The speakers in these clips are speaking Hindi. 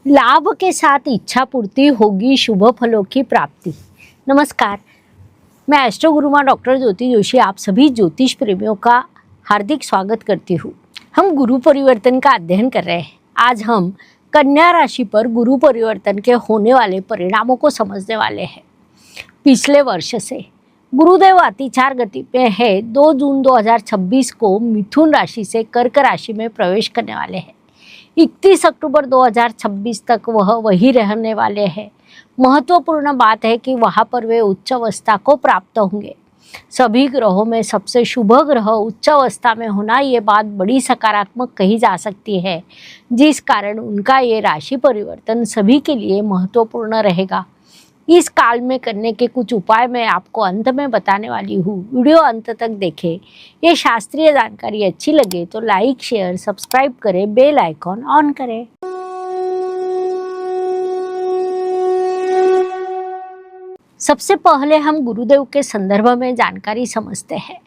लाभ के साथ इच्छा पूर्ति होगी, शुभ फलों की प्राप्ति। नमस्कार, मैं एस्ट्रो गुरुमा डॉक्टर ज्योति जोशी आप सभी ज्योतिष प्रेमियों का हार्दिक स्वागत करती हूँ। हम गुरु परिवर्तन का अध्ययन कर रहे हैं। आज हम कन्या राशि पर गुरु परिवर्तन के होने वाले परिणामों को समझने वाले हैं। पिछले वर्ष से गुरुदेव अतिचार गति पे है। 2 जून 2026 को मिथुन राशि से कर्क राशि में प्रवेश करने वाले हैं। 31 अक्टूबर 2026 तक वह वही रहने वाले हैं। महत्वपूर्ण बात है कि वहाँ पर वे उच्च अवस्था को प्राप्त होंगे। सभी ग्रहों में सबसे शुभ ग्रह उच्च अवस्था में होना, ये बात बड़ी सकारात्मक कही जा सकती है, जिस कारण उनका ये राशि परिवर्तन सभी के लिए महत्वपूर्ण रहेगा। इस काल में करने के कुछ उपाय मैं आपको अंत में बताने वाली हूँ। वीडियो अंत तक देखें। ये शास्त्रीय जानकारी अच्छी लगे तो लाइक, शेयर, सब्सक्राइब करें, बेल आइकॉन ऑन करें। सबसे पहले हम गुरुदेव के संदर्भ में जानकारी समझते हैं।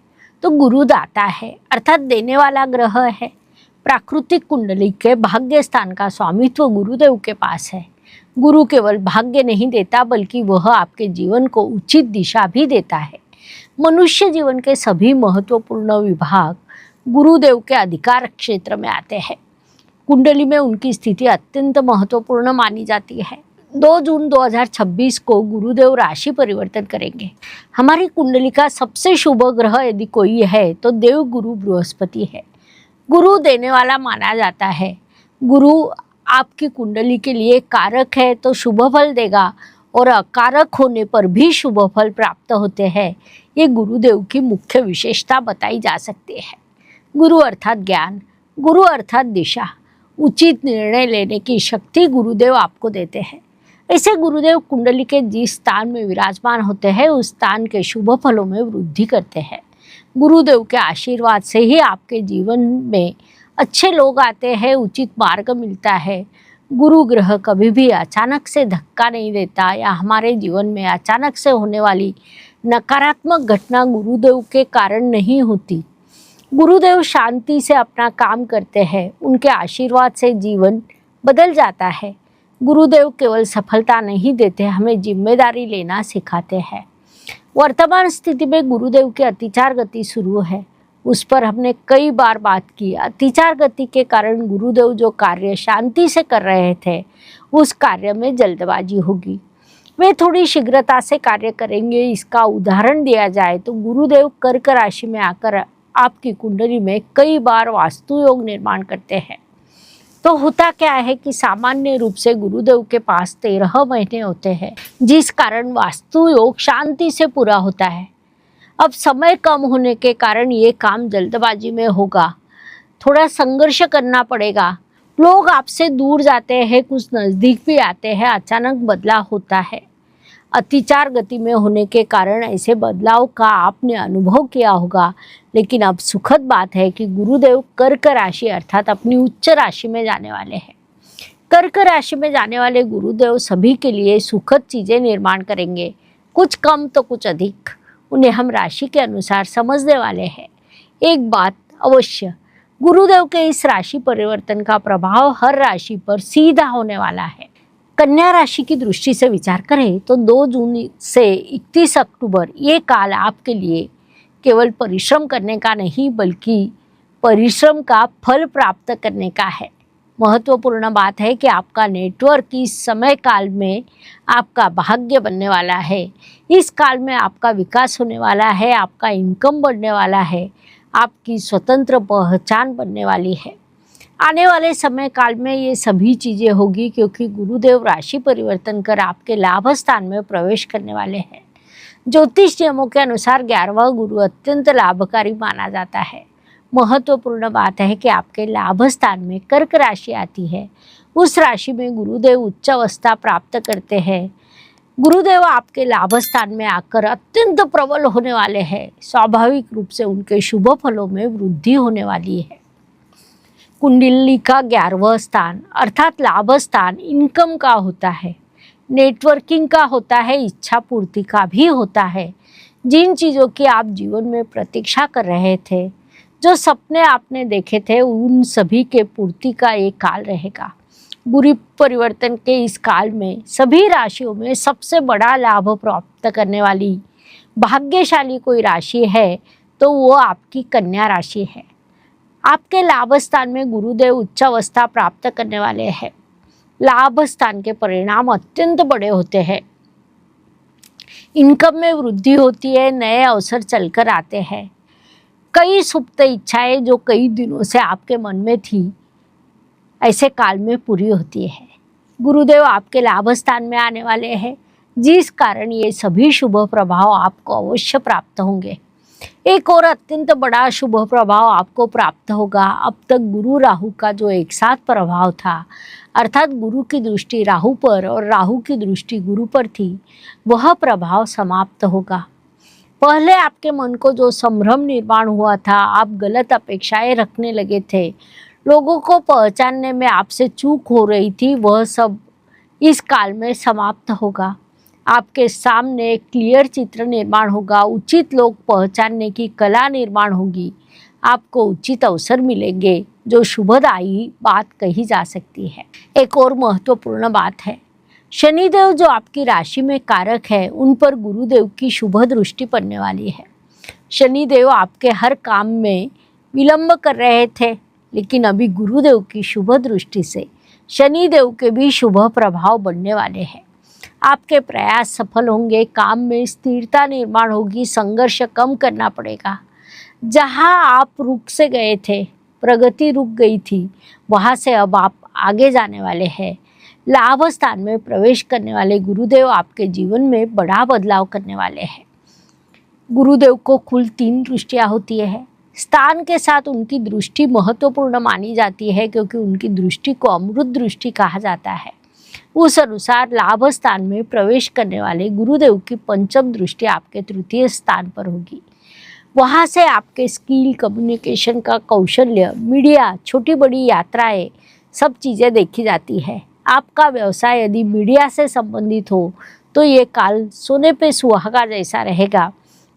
तो गुरु दाता है, अर्थात देने वाला ग्रह है। प्राकृतिक कुंडली के भाग्य स्थान का स्वामित्व गुरुदेव के पास है। गुरु केवल भाग्य नहीं देता, बल्कि वह आपके जीवन को उचित दिशा भी देता है। मनुष्य जीवन के सभी महत्वपूर्ण विभाग गुरुदेव के अधिकार क्षेत्र में आते हैं। कुंडली में उनकी स्थिति अत्यंत महत्वपूर्ण मानी जाती है। 2 जून 2026 को गुरुदेव राशि परिवर्तन करेंगे। हमारी कुंडली का सबसे शुभ ग्रह यदि कोई है तो देव गुरु बृहस्पति है। गुरु देने वाला माना जाता है। गुरु आपकी कुंडली के लिए कारक है तो शुभ फल देगा, और अकारक होने पर भी शुभ फल प्राप्त होते हैं। ये गुरुदेव की मुख्य विशेषता बताई जा सकती है। गुरु अर्थात ज्ञान, गुरु अर्थात दिशा, उचित निर्णय लेने की शक्ति गुरुदेव आपको देते हैं। ऐसे गुरुदेव कुंडली के जिस स्थान में विराजमान होते हैं, उस स्थान के शुभ फलों में वृद्धि करते हैं। गुरुदेव के आशीर्वाद से ही आपके जीवन में अच्छे लोग आते हैं, उचित मार्ग मिलता है। गुरु ग्रह कभी भी अचानक से धक्का नहीं देता, या हमारे जीवन में अचानक से होने वाली नकारात्मक घटना गुरुदेव के कारण नहीं होती। गुरुदेव शांति से अपना काम करते हैं। उनके आशीर्वाद से जीवन बदल जाता है। गुरुदेव केवल सफलता नहीं देते, हमें जिम्मेदारी लेना सिखाते हैं। वर्तमान स्थिति में गुरुदेव की अतिचार गति शुरू है। उस पर हमने कई बार बात की। अतिचार गति के कारण गुरुदेव जो कार्य शांति से कर रहे थे, उस कार्य में जल्दबाजी होगी। वे थोड़ी शीघ्रता से कार्य करेंगे। इसका उदाहरण दिया जाए तो गुरुदेव कर्क राशि में आकर आपकी कुंडली में कई बार वास्तु योग निर्माण करते हैं। तो होता क्या है कि सामान्य रूप से गुरुदेव के पास 13 महीने होते हैं, जिस कारण वास्तु योग शांति से पूरा होता है। अब समय कम होने के कारण ये काम जल्दबाजी में होगा। थोड़ा संघर्ष करना पड़ेगा। लोग आपसे दूर जाते हैं, कुछ नज़दीक भी आते हैं। अचानक बदलाव होता है। अतिचार गति में होने के कारण ऐसे बदलाव का आपने अनुभव किया होगा। लेकिन अब सुखद बात है कि गुरुदेव कर्क राशि अर्थात अपनी उच्च राशि में जाने वाले हैं। कर्क राशि में जाने वाले गुरुदेव सभी के लिए सुखद चीज़ें निर्माण करेंगे, कुछ कम तो कुछ अधिक। उन्हें हम राशि के अनुसार समझने वाले हैं। एक बात अवश्य, गुरुदेव के इस राशि परिवर्तन का प्रभाव हर राशि पर सीधा होने वाला है। कन्या राशि की दृष्टि से विचार करें तो 2 जून से 31 अक्टूबर ये काल आपके लिए केवल परिश्रम करने का नहीं, बल्कि परिश्रम का फल प्राप्त करने का है। महत्वपूर्ण बात है कि आपका नेटवर्क इस समय काल में आपका भाग्य बनने वाला है। इस काल में आपका विकास होने वाला है, आपका इनकम बढ़ने वाला है, आपकी स्वतंत्र पहचान बनने वाली है। आने वाले समय काल में ये सभी चीज़ें होगी, क्योंकि गुरुदेव राशि परिवर्तन कर आपके लाभ स्थान में प्रवेश करने वाले हैं। ज्योतिष नियमों के अनुसार 11वां गुरु अत्यंत लाभकारी माना जाता है। महत्वपूर्ण बात है कि आपके लाभ स्थान में कर्क राशि आती है। उस राशि में गुरुदेव उच्च अवस्था प्राप्त करते हैं। गुरुदेव आपके लाभ स्थान में आकर अत्यंत प्रबल होने वाले हैं। स्वाभाविक रूप से उनके शुभ फलों में वृद्धि होने वाली है। कुंडली का 11वां स्थान अर्थात लाभ स्थान इनकम का होता है, नेटवर्किंग का होता है, इच्छा पूर्ति का भी होता है। जिन चीज़ों की आप जीवन में प्रतीक्षा कर रहे थे, जो सपने आपने देखे थे, उन सभी के पूर्ति का एक काल रहेगा। बुरी परिवर्तन के इस काल में सभी राशियों में सबसे बड़ा लाभ प्राप्त करने वाली भाग्यशाली कोई राशि है तो वो आपकी कन्या राशि है। आपके लाभ स्थान में गुरुदेव उच्च अवस्था प्राप्त करने वाले हैं। लाभ स्थान के परिणाम अत्यंत बड़े होते हैं। इनकम में वृद्धि होती है, नए अवसर चलकर आते हैं। कई सुप्त इच्छाएं जो कई दिनों से आपके मन में थी ऐसे काल में पूरी होती है। गुरुदेव आपके लाभ स्थान में आने वाले हैं, जिस कारण ये सभी शुभ प्रभाव आपको अवश्य प्राप्त होंगे। एक और अत्यंत बड़ा शुभ प्रभाव आपको प्राप्त होगा। अब तक गुरु राहु का जो एक साथ प्रभाव था, अर्थात गुरु की दृष्टि राहु पर और राहु की दृष्टि गुरु पर थी, वह प्रभाव समाप्त होगा। पहले आपके मन को जो संभ्रम निर्माण हुआ था, आप गलत अपेक्षाएं रखने लगे थे, लोगों को पहचानने में आपसे चूक हो रही थी, वह सब इस काल में समाप्त होगा। आपके सामने एक क्लियर चित्र निर्माण होगा, उचित लोग पहचानने की कला निर्माण होगी, आपको उचित अवसर मिलेंगे, जो शुभदायी बात कही जा सकती है। एक और महत्वपूर्ण बात है, शनिदेव जो आपकी राशि में कारक है, उन पर गुरुदेव की शुभ दृष्टि पड़ने वाली है। शनिदेव आपके हर काम में विलंब कर रहे थे, लेकिन अभी गुरुदेव की शुभ दृष्टि से शनिदेव के भी शुभ प्रभाव बनने वाले हैं। आपके प्रयास सफल होंगे, काम में स्थिरता निर्माण होगी, संघर्ष कम करना पड़ेगा। जहां आप रुक से गए थे, प्रगति रुक गई थी, वहां से अब आप आगे जाने वाले हैं। लाभ स्थान में प्रवेश करने वाले गुरुदेव आपके जीवन में बड़ा बदलाव करने वाले हैं। गुरुदेव को कुल 3 दृष्टियां होती है। स्थान के साथ उनकी दृष्टि महत्वपूर्ण मानी जाती है, क्योंकि उनकी दृष्टि को अमृत दृष्टि कहा जाता है। उस अनुसार लाभ स्थान में प्रवेश करने वाले गुरुदेव की पंचम दृष्टि आपके तृतीय स्थान पर होगी। वहाँ से आपके स्किल, कम्युनिकेशन का कौशल्य, मीडिया, छोटी बड़ी यात्राएं, सब चीज़ें देखी जाती है। आपका व्यवसाय यदि मीडिया से संबंधित हो तो ये काल सोने पे सुहागा जैसा रहेगा।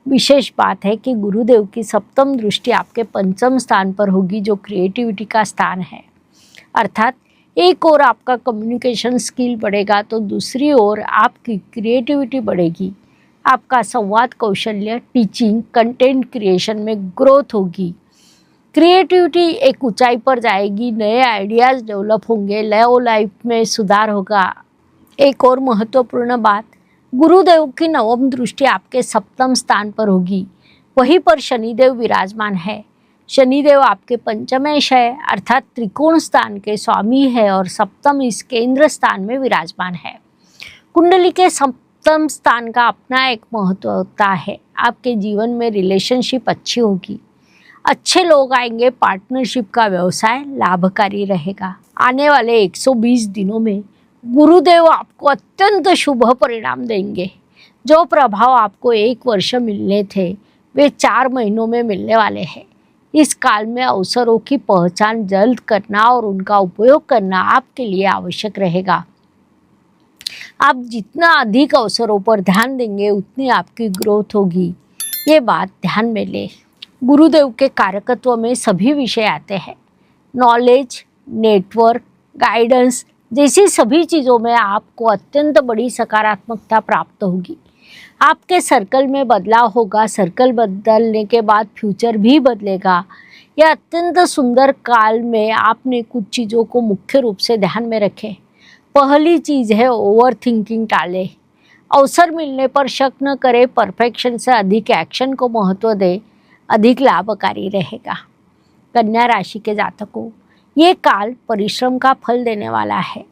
विशेष बात है कि गुरुदेव की सप्तम दृष्टि आपके पंचम स्थान पर होगी, जो क्रिएटिविटी का स्थान है। अर्थात एक ओर आपका कम्युनिकेशन स्किल बढ़ेगा तो दूसरी ओर आपकी क्रिएटिविटी बढ़ेगी। आपका संवाद कौशल्य, टीचिंग, कंटेंट क्रिएशन में ग्रोथ होगी। क्रिएटिविटी एक ऊंचाई पर जाएगी, नए आइडियाज़ डेवलप होंगे, लव लाइफ में सुधार होगा। एक और महत्वपूर्ण बात, गुरुदेव की नवम दृष्टि आपके सप्तम स्थान पर होगी, वहीं पर शनिदेव विराजमान है। शनिदेव आपके पंचमेश है, अर्थात त्रिकोण स्थान के स्वामी है, और सप्तम इस केंद्र स्थान में विराजमान है। कुंडली के सप्तम स्थान का अपना एक महत्व होता है। आपके जीवन में रिलेशनशिप अच्छी होगी, अच्छे लोग आएंगे, पार्टनरशिप का व्यवसाय लाभकारी रहेगा। आने वाले 120 दिनों में गुरुदेव आपको अत्यंत शुभ परिणाम देंगे। जो प्रभाव आपको 1 वर्ष मिलने थे, वे 4 महीनों में मिलने वाले हैं। इस काल में अवसरों की पहचान जल्द करना और उनका उपयोग करना आपके लिए आवश्यक रहेगा। आप जितना अधिक अवसरों पर ध्यान देंगे, उतनी आपकी ग्रोथ होगी, ये बात ध्यान में ले। गुरुदेव के कारकत्व में सभी विषय आते हैं। नॉलेज, नेटवर्क, गाइडेंस जैसी सभी चीज़ों में आपको अत्यंत बड़ी सकारात्मकता प्राप्त होगी। आपके सर्कल में बदलाव होगा, सर्कल बदलने के बाद फ्यूचर भी बदलेगा। यह अत्यंत सुंदर काल में आपने कुछ चीज़ों को मुख्य रूप से ध्यान में रखें। पहली चीज़ है ओवर थिंकिंग टालें। अवसर मिलने पर शक न करें, परफेक्शन से अधिक एक्शन को महत्व दें, अधिक लाभकारी रहेगा। कन्या राशि के जातकों, ये काल परिश्रम का फल देने वाला है,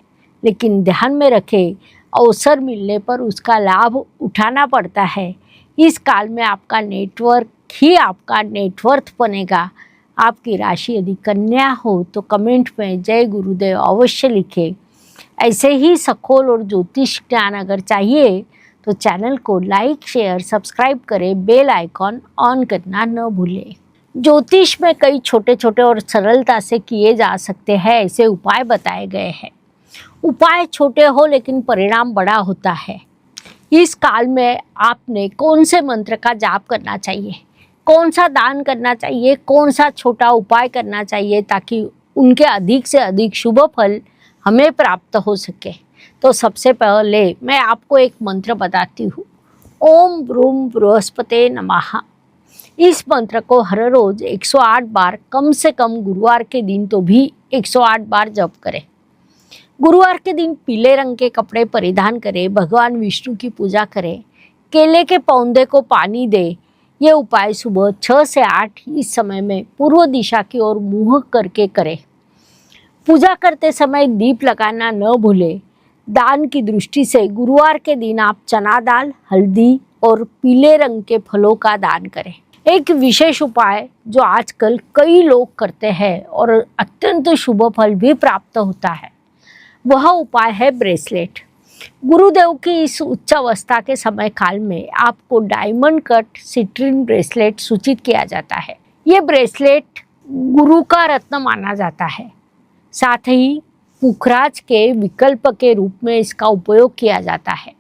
लेकिन ध्यान में रखें अवसर मिलने पर उसका लाभ उठाना पड़ता है। इस काल में आपका नेटवर्क ही आपका नेटवर्थ बनेगा। आपकी राशि यदि कन्या हो तो कमेंट में जय गुरुदेव अवश्य लिखें। ऐसे ही सखोल और ज्योतिष ज्ञान अगर चाहिए तो चैनल को लाइक, शेयर, सब्सक्राइब करें, बेल आइकॉन ऑन करना न भूलें। ज्योतिष में कई छोटे छोटे और सरलता से किए जा सकते हैं ऐसे उपाय बताए गए हैं। उपाय छोटे हो लेकिन परिणाम बड़ा होता है। इस काल में आपने कौन से मंत्र का जाप करना चाहिए, कौन सा दान करना चाहिए, कौन सा छोटा उपाय करना चाहिए, ताकि उनके अधिक से अधिक शुभ फल हमें प्राप्त हो सके, तो सबसे पहले मैं आपको एक मंत्र बताती हूँ। ओम ब्रूम बृहस्पते नमः। इस मंत्र को हर रोज 108 बार, कम से कम गुरुवार के दिन तो भी 108 बार जप करें। गुरुवार के दिन पीले रंग के कपड़े परिधान करें, भगवान विष्णु की पूजा करें, केले के पौधे को पानी दे। ये उपाय सुबह 6 से 8 इस समय में पूर्व दिशा की ओर मुंह करके करें। पूजा करते समय दीप लगाना न भूलें। दान की दृष्टि से गुरुवार के दिन आप चना दाल, हल्दी और पीले रंग के फलों का दान करें। एक विशेष उपाय जो आजकल कई लोग करते हैं और अत्यंत शुभ फल भी प्राप्त होता है, वह उपाय है ब्रेसलेट। गुरुदेव की इस उच्च अवस्था के समय काल में आपको डायमंड कट सिट्रीन ब्रेसलेट सूचित किया जाता है। ये ब्रेसलेट गुरु का रत्न माना जाता है। साथ ही पुखराज के विकल्प के रूप में इसका उपयोग किया जाता है।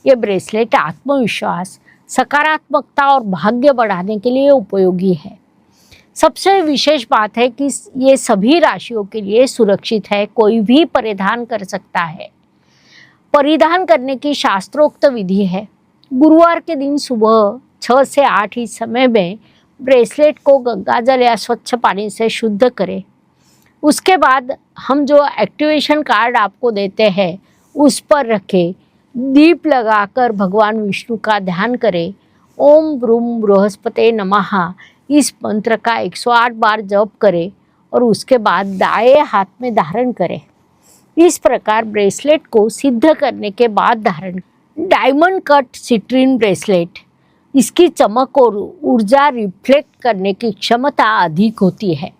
ये ब्रेसलेट आत्मविश्वास, सकारात्मकता और भाग्य बढ़ाने के लिए उपयोगी है। सबसे विशेष बात है कि ये सभी राशियों के लिए सुरक्षित है, कोई भी परिधान कर सकता है। परिधान करने की शास्त्रोक्त विधि है। गुरुवार के दिन सुबह 6 से 8 इस समय में ब्रेसलेट को गंगाजल या स्वच्छ पानी से शुद्ध करें। उसके बाद हम जो एक्टिवेशन कार्ड आपको देते हैं उस पर रखें, दीप लगाकर भगवान विष्णु का ध्यान करें। ओम ब्रूम बृहस्पते नमः इस मंत्र का 108 बार जप करें और उसके बाद दाएं हाथ में धारण करें। इस प्रकार ब्रेसलेट को सिद्ध करने के बाद धारण। डायमंड कट सिट्रीन ब्रेसलेट, इसकी चमक और ऊर्जा रिफ्लेक्ट करने की क्षमता अधिक होती है,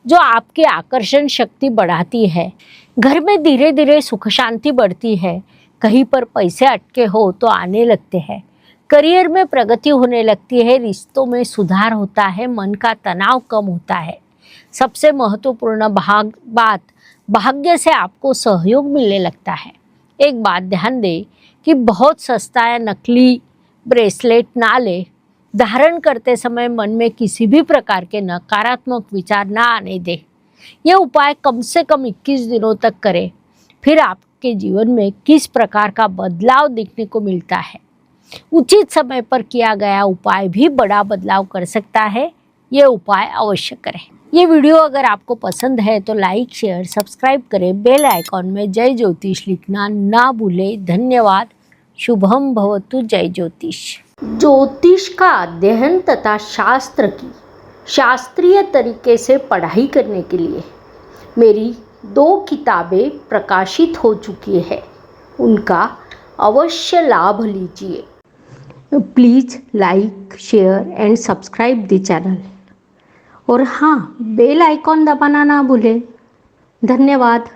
जो आपकी आकर्षण शक्ति बढ़ाती है। घर में धीरे धीरे सुख शांति बढ़ती है। कहीं पर पैसे अटके हो तो आने लगते हैं। करियर में प्रगति होने लगती है। रिश्तों में सुधार होता है। मन का तनाव कम होता है। सबसे महत्वपूर्ण बात, भाग्य से आपको सहयोग मिलने लगता है। एक बात ध्यान दें कि बहुत सस्ता या नकली ब्रेसलेट ना ले। धारण करते समय मन में किसी भी प्रकार के नकारात्मक विचार ना आने दे। यह उपाय कम से कम 21 दिनों तक करें, फिर आपके जीवन में किस प्रकार का बदलाव दिखने को मिलता है। उचित समय पर किया गया उपाय भी बड़ा बदलाव कर सकता है। ये उपाय अवश्य करें। ये वीडियो अगर आपको पसंद है तो लाइक, शेयर, सब्सक्राइब करें। बेल आइकॉन में जय ज्योतिष लिखना ना भूलें। धन्यवाद। शुभम भवतु। जय ज्योतिष। ज्योतिष का अध्ययन तथा शास्त्र की शास्त्रीय तरीके से पढ़ाई करने के लिए मेरी 2 किताबें प्रकाशित हो चुकी है, उनका अवश्य लाभ लीजिए। Please like, share and subscribe the channel. और हाँ, बेल आइकॉन दबाना ना भूलें। धन्यवाद।